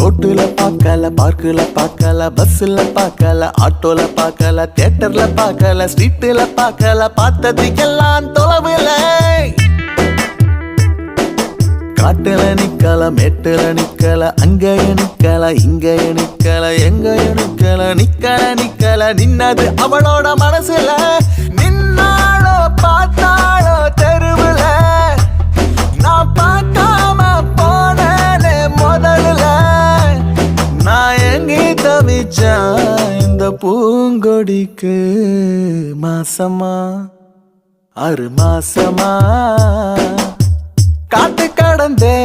ரோட்டுல பார்க்கல, பார்க்குல பார்க்கல, பஸ்ல பார்க்கல, ஆட்டோல பார்க்கல, தியேட்டர்ல பார்க்கல, ஸ்ட்ரீட்ல பார்க்கல, பார்த்ததுக்கெல்லாம் தொலைவில்ல. காட்டுல நிக்கல, மேட்டுல நிக்கல, அங்கய நிக்கல, இங்கய நிக்கல, எங்கய நிக்கல, நிக்கல நிக்கல, நின்னது அவளோட மனசுல. நின்னாளோ பார்த்தாளோ தெருவுல, நான் பார்க்காம போனேனே முதல்ல. நான் எங்கே தவிச்சேன் இந்த பூங்கொடிக்கு மாசமா 6 மாசமா காத்து கடந்தே